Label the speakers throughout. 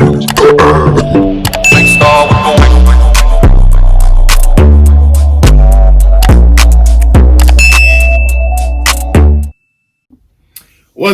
Speaker 1: What's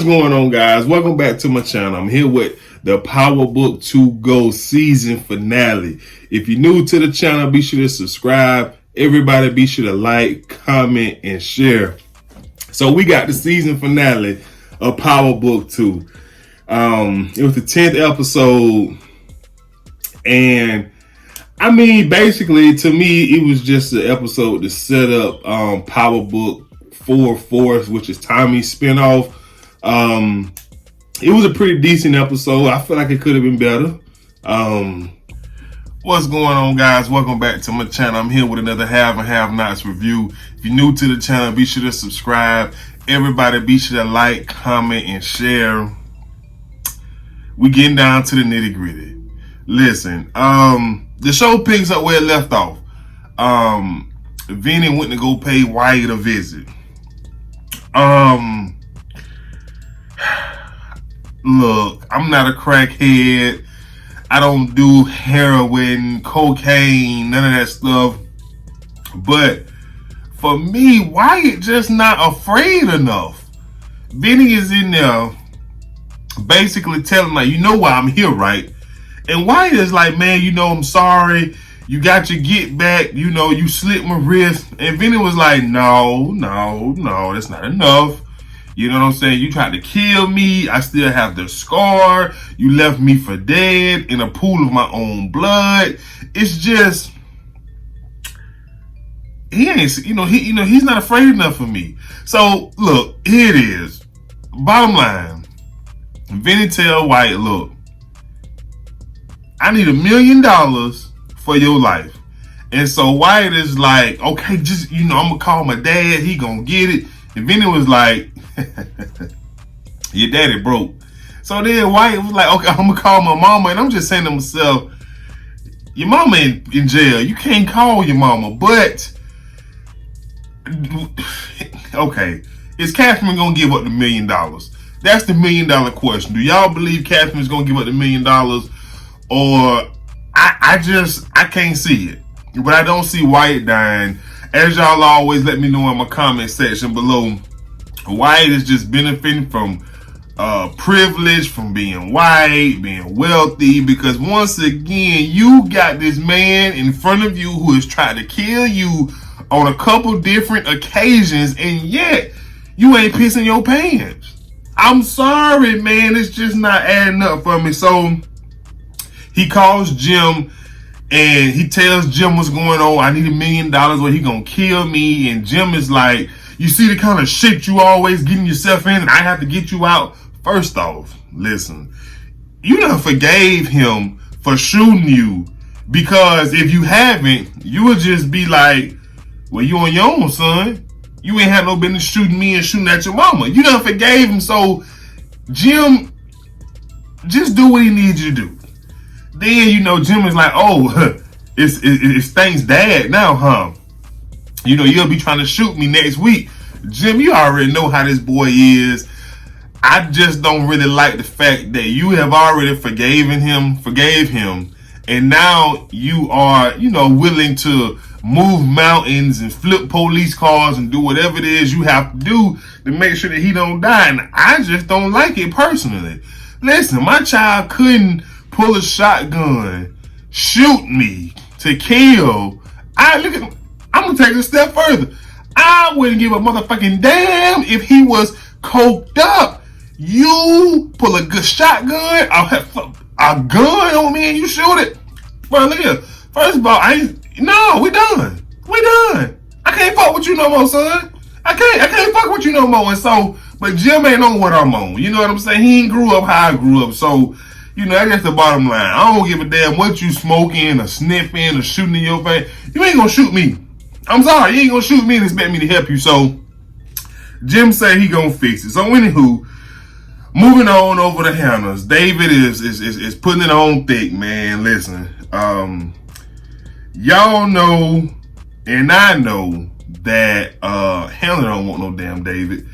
Speaker 1: going on, guys? Welcome back to my channel. I'm here with the Power Book 2 Go season finale. If you're new to the channel, be sure to subscribe. Everybody be sure to like, comment, and share. So we got the season finale of Power Book 2. It was the 10th episode. And I mean, basically, to me, it was just an episode to set up Power Book 4 Force, which is Tommy's spinoff. It was a pretty decent episode. I feel like it could have been better. What's going on, guys? Welcome back to my channel. I'm here with another Have and Have Nots review. If you're new to the channel, be sure to subscribe. Everybody be sure to like, comment, and share. We getting down to the nitty gritty. Listen, the show picks up where it left off. Vinny went to go pay Wyatt a visit. Look, I'm not a crackhead. I don't do heroin, cocaine, none of that stuff. But for me, Wyatt just not afraid enough. Vinny is in there basically telling, like, you know why I'm here, right? And Wyatt is like, man, you know, I'm sorry. You got your get back. You know, you slit my wrist. And Vinny was like, no, that's not enough. You know what I'm saying? You tried to kill me. I still have the scar. You left me for dead in a pool of my own blood. It's just, he ain't, he's not afraid enough of me. So look, here it is. Bottom line, Vinny tell Wyatt, look, I need $1 million for your life. And so Wyatt is like, okay, just, I'm gonna call my dad. He gonna get it. And Vinny was like, your daddy broke. So then Wyatt was like, okay, I'm gonna call my mama. And I'm just saying to myself, your mama in jail. You can't call your mama. But, okay, is Catherine gonna give up the $1 million? That's the $1 million question. Do y'all believe Catherine's gonna give up the $1 million? Or I can't see it. But I don't see Wyatt dying. As y'all always let me know in my comment section below, Wyatt is just benefiting from privilege, from being white, being wealthy, because once again, you got this man in front of you who has tried to kill you on a couple different occasions, and yet you ain't pissing your pants. I'm sorry, man. It's just not adding up for me. So he calls Jim and he tells Jim what's going on. I need $1 million or he gonna kill me. And Jim is like, you see the kind of shit you always getting yourself in, and I have to get you out. First off, listen, you done forgave him for shooting you, because if you haven't, you would just be like, well, you on your own, son. You ain't had no business shooting me and shooting at your mama. You done forgave him, so Jim, just do what he needs you to do. Then, Jim is like, oh, it's Stank's dad now, huh? You'll be trying to shoot me next week. Jim, you already know how this boy is. I just don't really like the fact that you have already forgave him, and now you are, willing to move mountains and flip police cars and do whatever it is you have to do to make sure that he don't die. And I just don't like it personally. Listen, my child couldn't pull a shotgun, shoot me to kill. I'm gonna take it a step further. I wouldn't give a motherfucking damn if he was coked up. You pull a good shotgun, I'll have a gun on me and you shoot it. Bro, look here. First of all, we done. I can't fuck with you no more, son. I can't fuck with you no more. And so, but Jim ain't on what I'm on. You know what I'm saying? He ain't grew up how I grew up. So, that's just the bottom line. I don't give a damn what you smoking or sniffing or shooting in your face. You ain't gonna shoot me. I'm sorry, you ain't gonna shoot me and expect me to help you. So Jim say he gonna fix it. So anywho, moving on over to Hannah's. David is putting it on thick, man. Listen, y'all know, and I know that Hannah don't want no damn David.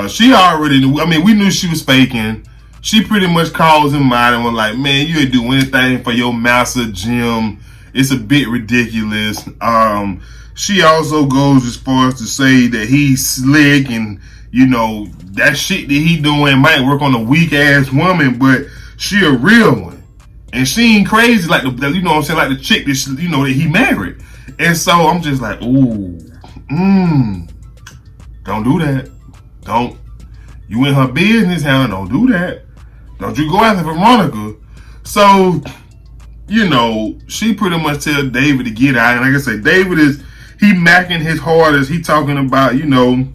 Speaker 1: She already knew. I mean, we knew she was faking. she pretty much calls him out and was like, man, you would do anything for your master, Jim. It's a bit ridiculous. She also goes as far as to say that he's slick and, you know, that shit that he doing might work on a weak ass woman, but she a real one. And she ain't crazy like the, you know what I'm saying, like the chick that, you know, that he married. And so I'm just like, ooh, don't do that. Don't. You in her business, Hannah, don't do that. Don't you go after Veronica. So, you know, she pretty much tell David to get out. And like I said, David he macking his hardest. He talking about, you know,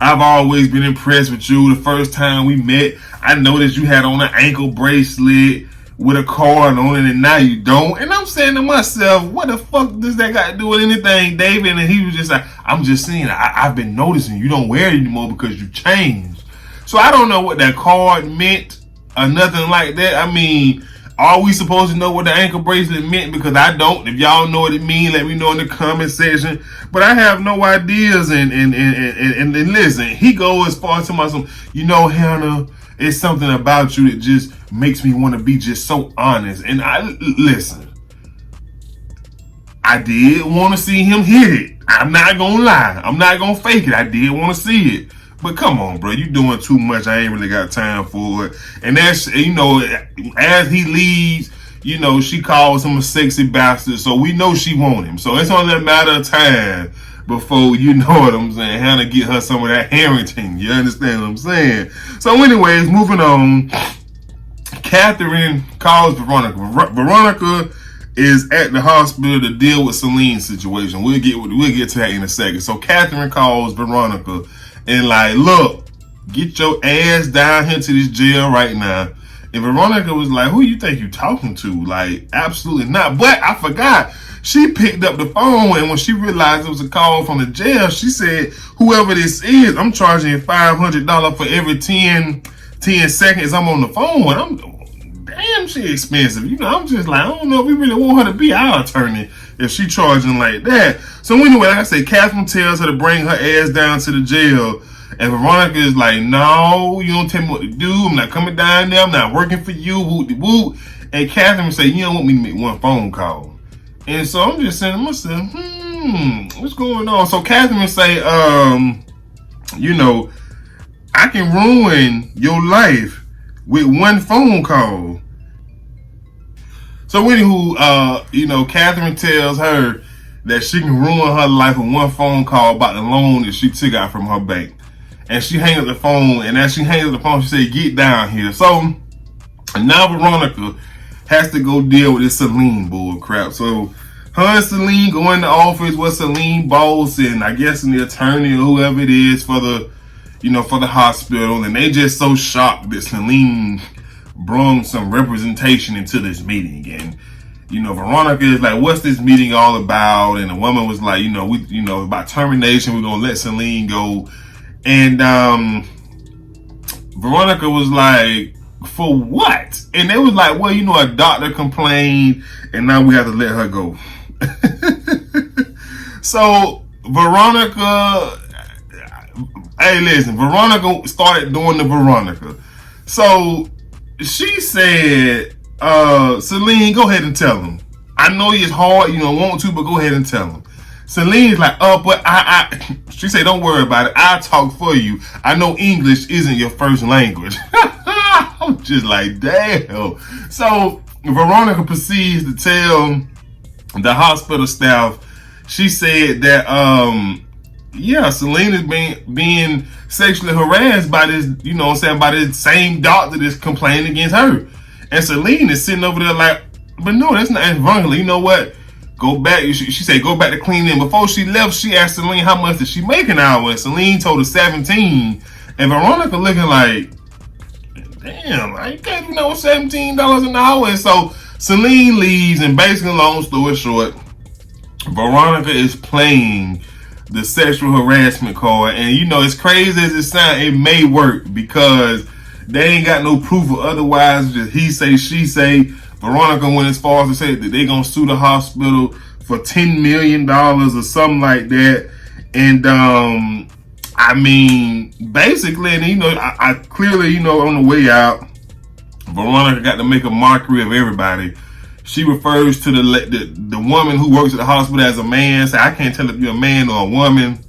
Speaker 1: I've always been impressed with you. The first time we met, I noticed you had on an ankle bracelet with a card on it, and now you don't. And I'm saying to myself, what the fuck does that got to do with anything, David? And he was just like, I'm just saying, I've been noticing you don't wear it anymore because you changed. So I don't know what that card meant or nothing like that. I mean, are we supposed to know what the ankle bracelet meant? Because I don't. If y'all know what it means, let me know in the comment section. But I have no ideas. And listen, he goes as far as to myself, you know, Hannah, it's something about you that just makes me want to be just so honest. And listen, I did want to see him hit it. I'm not going to lie. I'm not going to fake it. I did want to see it. But come on, bro, you doing too much. I ain't really got time for it. And that's, you know, as he leaves, you know, she calls him a sexy bastard. So we know she want him. So it's only a matter of time before, you know what I'm saying, Hannah get her some of that Harrington. You understand what I'm saying? So anyways, moving on. Catherine calls Veronica. Veronica is at the hospital to deal with Celine's situation. We'll get to that in a second. So Catherine calls Veronica and like, look, get your ass down here to this jail right now. And Veronica was like, who you think you talking to? Like, absolutely not. But I forgot. She picked up the phone, and when she realized it was a call from the jail, she said, whoever this is, I'm charging you $500 for every 10 seconds I'm on the phone. Damn, she expensive. You know, I'm just like, I don't know if we really want her to be our attorney if she charging like that. So anyway, like I said, Catherine tells her to bring her ass down to the jail. And Veronica is like, no, you don't tell me what to do. I'm not coming down there. I'm not working for you. Whoop-de-whoop. And Catherine would say, you don't want me to make one phone call. And so I'm just saying to myself, what's going on? So Catherine would say, you know, I can ruin your life with one phone call. So anywho, you know, Catherine tells her that she can ruin her life with one phone call about the loan that she took out from her bank. And she hangs up the phone, and as she hangs up the phone, she said, get down here. So now Veronica has to go deal with this Celine bull crap. So her and Celine go in the office with Celine boss and I guess the attorney or whoever it is for the, you know, for the hospital. And they just so shocked that Celine brung some representation into this meeting. And, you know, Veronica is like, what's this meeting all about? And the woman was like, you know, about termination, we're going to let Celine go. And Veronica was like, for what? And they was like, well, you know, a doctor complained and now we have to let her go. So Veronica, hey, listen, Veronica started doing the Veronica. So she said, Celine, go ahead and tell him. I know it's hard, you don't want to, but go ahead and tell him. Celine's like, oh, but she said, don't worry about it. I'll talk for you. I know English isn't your first language. I'm just like, damn. So Veronica proceeds to tell the hospital staff, she said that, yeah, Celine is being sexually harassed by this, you know what I'm saying, by this same doctor that's complaining against her. And Celine is sitting over there like, but no, that's not Veronica. You know what? Go back. She said, go back to cleaning. Before she left, she asked Celine how much did she make an hour. And Celine told her 17. And Veronica looking like, damn, I can't do no $17 an hour. And so Celine leaves, and basically, long story short, Veronica is playing the sexual harassment card. And you know, as crazy as it sounds, it may work because they ain't got no proof or otherwise. Just he say, she say. Veronica went as far as to say that they gonna sue the hospital for $10 million or something like that. And I mean, basically, and I clearly, on the way out, Veronica got to make a mockery of everybody. She refers to the woman who works at the hospital as a man. Say, I can't tell if you're a man or a woman.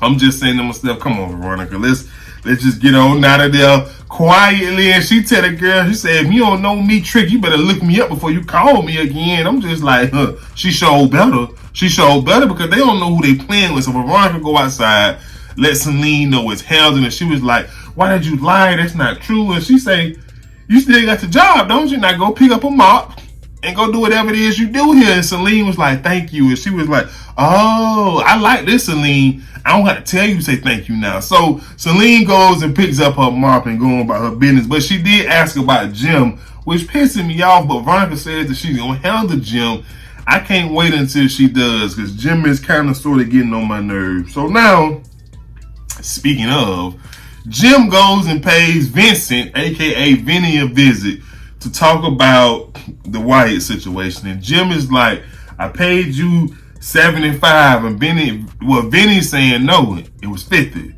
Speaker 1: I'm just saying to myself, come on, Veronica, let's just get on out of there quietly. And she tell the girl, she said, if you don't know me, Trick, you better look me up before you call me again. I'm just like, she showed better. She showed better because they don't know who they playing with. So Veronica go outside, let Celine know it's Hamilton, and she was like, why did you lie? That's not true. And she say, you still got the job, don't you? Now go pick up a mop and go do whatever it is you do here. And Celine was like, thank you. And she was like, oh, I like this, Celine. I don't have to tell you to say thank you now. So Celine goes and picks up her mop and going about her business. But she did ask about Jim, which pissing me off. But Veronica says that she's going to handle Jim. I can't wait until she does, because Jim is kind of sort of getting on my nerves. So now, speaking of, Jim goes and pays Vincent, a.k.a. Vinny, a visit to talk about the Wyatt situation. And Jim is like, I paid you 75, and Vinny's saying no, it was 50.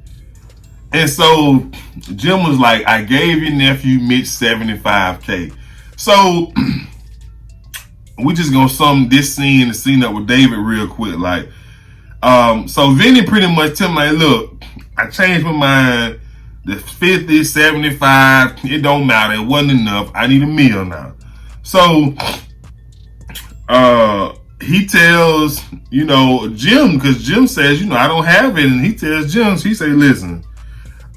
Speaker 1: And so Jim was like, I gave your nephew Mitch $75K. So we just gonna sum this scene and the scene up with David real quick. Like, so Vinny pretty much tell him, like, look, I changed my mind. The 50, 75, it don't matter. It wasn't enough. I need a meal now. So he tells, Jim, because Jim says, I don't have it. And he tells Jim, he say, listen,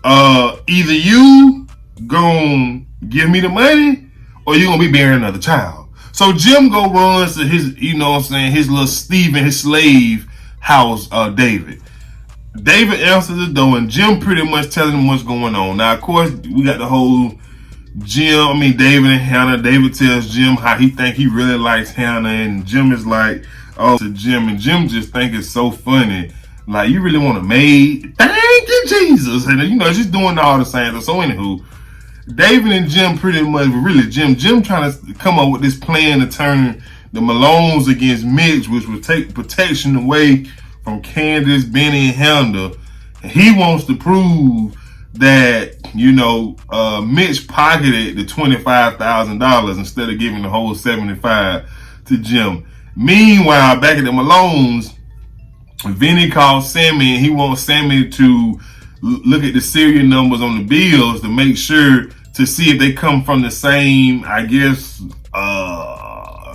Speaker 1: either you gonna give me the money or you gonna be bearing another child. So Jim go runs to his, his little Steven, his slave house, David. David answers the door, and Jim pretty much telling him what's going on. Now, of course, we got the whole David and Hannah. David tells Jim how he think he really likes Hannah, and Jim is like, oh, to Jim, and Jim just think it's so funny. Like, you really want a maid? Thank you, Jesus. And, just doing all the same stuff. So, anywho, David and Jim pretty much, really, Jim trying to come up with this plan to turn the Malones against Mitch, which would take protection away from Candace, Benny, and Hannah. And he wants to prove that, Mitch pocketed the $25,000 instead of giving the whole $75 to Jim. Meanwhile, back at the Malones, Vinny calls Sammy, and he wants Sammy to look at the serial numbers on the bills to make sure to see if they come from the same, I guess,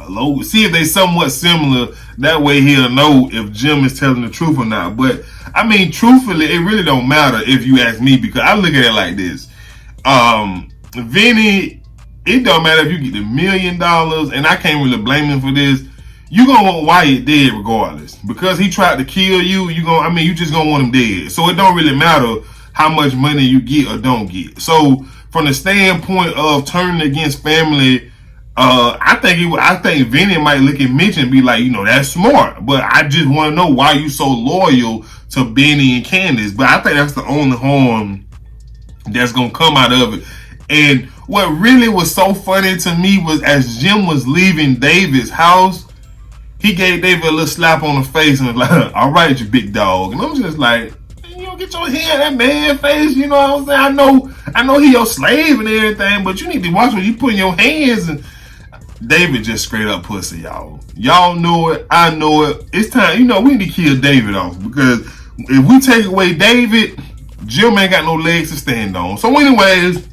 Speaker 1: logo. See if they somewhat similar. That way he'll know if Jim is telling the truth or not. But truthfully, it really don't matter if you ask me, because I look at it like this. Vinny, it don't matter if you get the $1 million, and I can't really blame him for this. You gonna want Wyatt dead regardless, because he tried to kill you. You just gonna want him dead. So it don't really matter how much money you get or don't get. So from the standpoint of turning against family, I think Vinny might look at Mitch and be like, that's smart. But I just want to know why you so loyal to Benny and Candace. But I think that's the only harm that's gonna come out of it. And what really was so funny to me was, as Jim was leaving David's house, he gave David a little slap on the face and was like, all right, you big dog. And I'm just like, get your hand that man face, you know what I'm saying? I know he your slave and everything, but you need to watch when you put in your hands. And David just straight up pussy, y'all. Y'all know it. I know it. It's time, we need to kill David off, because if we take away David, Jim ain't got no legs to stand on. So anyways,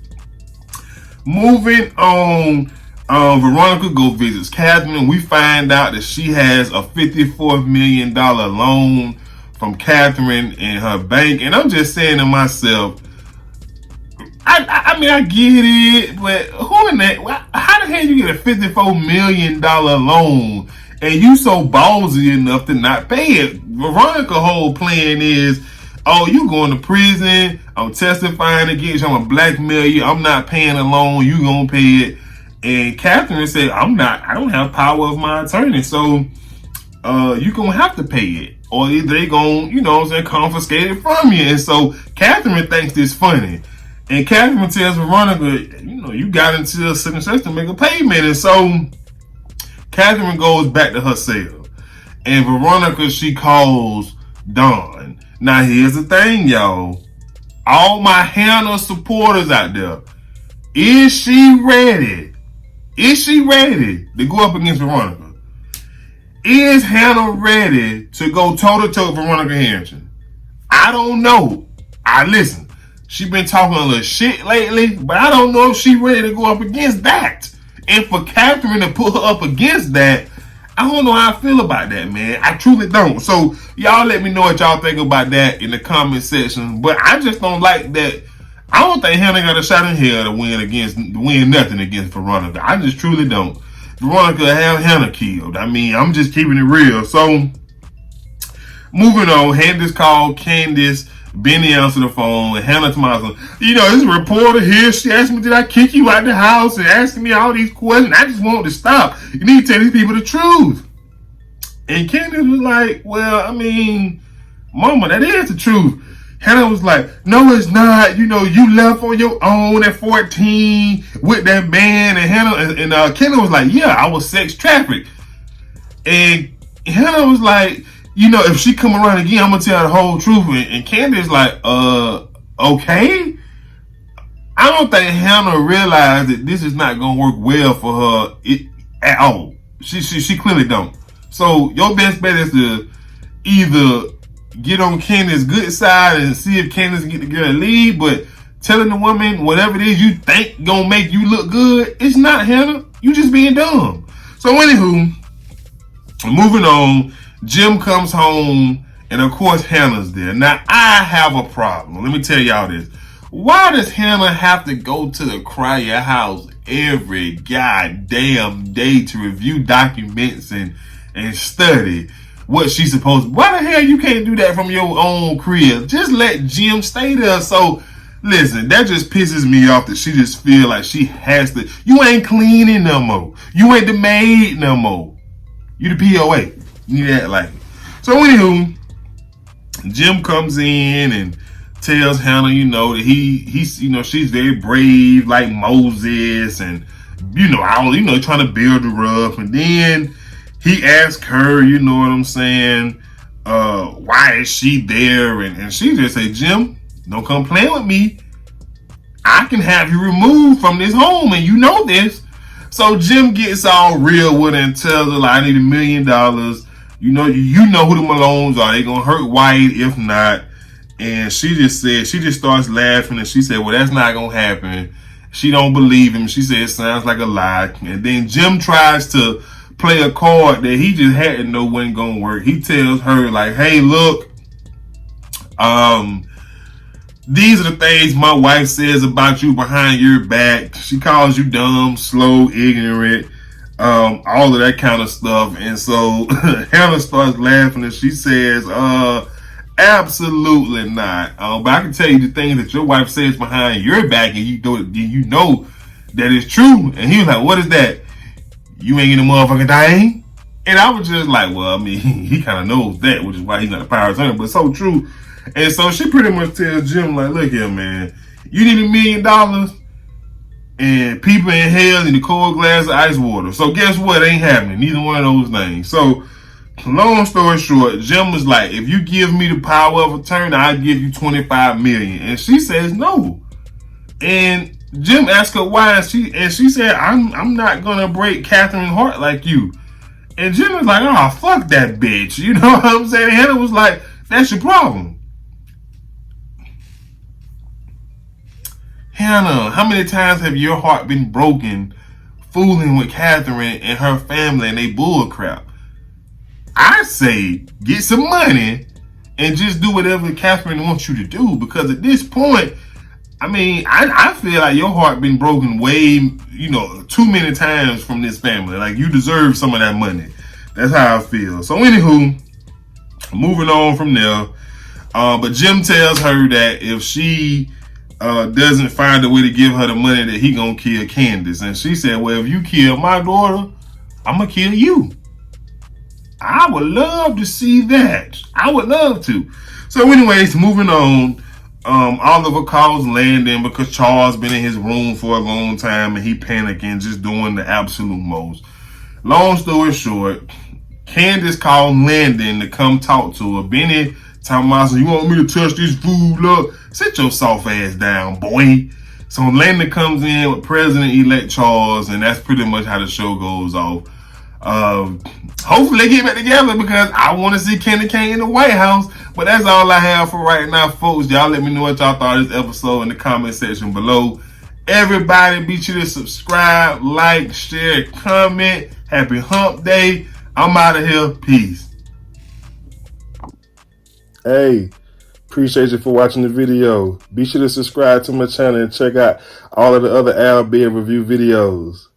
Speaker 1: moving on, Veronica go visits Catherine, and we find out that she has a $54 million loan from Catherine in her bank. And I'm just saying to myself, I get it, but who in that? How the hell you get a $54 million loan and you so ballsy enough to not pay it? Veronica's whole plan is, oh, you going to prison, I'm testifying against you, I'm gonna blackmail you, I'm not paying the loan, you gonna pay it. And Catherine said, I don't have power of my attorney, so you gonna have to pay it, or they gonna, confiscate it from you. And so Catherine thinks this funny. And Catherine tells Veronica, you got until such and such to make a payment. And so Catherine goes back to her cell. And Veronica, she calls Dawn. Now here's the thing, y'all. All my Hannah supporters out there, is she ready? Is she ready to go up against Veronica? Is Hannah ready to go toe-to-toe with Veronica Harrington? I don't know. Listen, she been talking a little shit lately, but I don't know if she ready to go up against that. And for Catherine to put her up against that, I don't know how I feel about that, man. I truly don't. So y'all let me know what y'all think about that in the comment section. But I just don't like that. I don't think Hannah got a shot in hell to win nothing against Veronica. I just truly don't. Veronica have Hannah killed. I mean, I'm just keeping it real. So, moving on, Candace called Candace. Benny answered the phone, and Hannah Tomaso, this reporter here, she asked me, did I kick you out the house, and asking me all these questions. I just want to stop. You need to tell these people the truth. And Candace was like, well, I mean, Mama, that is the truth. Hannah was like, no, it's not. You left on your own at 14 with that man. And Hannah was like, yeah, I was sex trafficked. And Hannah was like, if she come around again, I'm going to tell her the whole truth. And Candace like, okay. I don't think Hannah realized that this is not going to work well for her at all. She clearly don't. So your best bet is to either get on Candace's good side and see if Candace can get the girl to leave, but telling the woman whatever it is you think gonna make you look good, it's not, Hannah. You just being dumb. So anywho, moving on, Jim comes home, and of course Hannah's there. Now I have a problem. Let me tell y'all this. Why does Hannah have to go to the Cryer house every goddamn day to review documents and study what she's supposed to? Why the hell you can't do that from your own crib? Just let Jim stay there. So listen, that just pisses me off that she just feel like she has to. You ain't cleaning no more. You ain't the maid no more. You the POA. You need to act like it. So anywho, Jim comes in and tells Hannah, that he's she's very brave like Moses, and trying to build her up. And then he asked her, you know what I'm saying, why is she there? And she just said, Jim, don't come playing with me. I can have you removed from this home, and you know this. So Jim gets all real with her and tells her, like, I need $1 million. You know who the Malones are. They gonna hurt White if not. And she just starts laughing, and she said, well, that's not gonna happen. She don't believe him. She said it sounds like a lie. And then Jim tries to play a card that he just had to know wasn't gonna work. He tells her, like, hey, look, these are the things my wife says about you behind your back. She calls you dumb, slow, ignorant, all of that kind of stuff. And so Hannah starts laughing, and she says, absolutely not. But I can tell you the things that your wife says behind your back, and you know that it's true. And he was like, what is that? You ain't getting a motherfucking thing? And I was just like, well, I mean, he kind of knows that, which is why he's not a power attorney, but it's so true. And so she pretty much tells Jim, like, look here, man, you need $1 million, and people in hell need a cold glass of ice water. So guess what? Ain't happening. Neither one of those things. So long story short, Jim was like, if you give me the power of attorney, I'll give you $25 million. And she says no. And Jim asked her why, and she said, I'm not gonna break Catherine's heart like you. And Jim was like, oh, fuck that bitch. You know what I'm saying? Hannah was like, that's your problem. Hannah, how many times have your heart been broken fooling with Catherine and her family and they bull crap? I say get some money and just do whatever Catherine wants you to do, because at this point, I mean, I feel like your heart been broken way, too many times from this family. Like, you deserve some of that money. That's how I feel. So anywho, moving on from there. But Jim tells her that if she doesn't find a way to give her the money, that he gonna kill Candace. And she said, well, if you kill my daughter, I'm gonna kill you. I would love to see that. I would love to. So anyways, moving on. Oliver calls Landon because Charles been in his room for a long time and he panicking, just doing the absolute most. Long story short, Candace called Landon to come talk to her. Benny Talking about, you want me to touch this food up? Sit your soft ass down, boy. So Landon comes in with President-elect Charles, and that's pretty much how the show goes off. Hopefully they get back together because I want to see Candy Cane in the White House. But that's all I have for right now, folks. Y'all let me know what y'all thought of this episode in the comment section below. Everybody, be sure to subscribe, like, share, comment. Happy Hump Day. I'm out of here. Peace.
Speaker 2: Hey, appreciate you for watching the video. Be sure to subscribe to my channel and check out all of the other Al Beer review videos.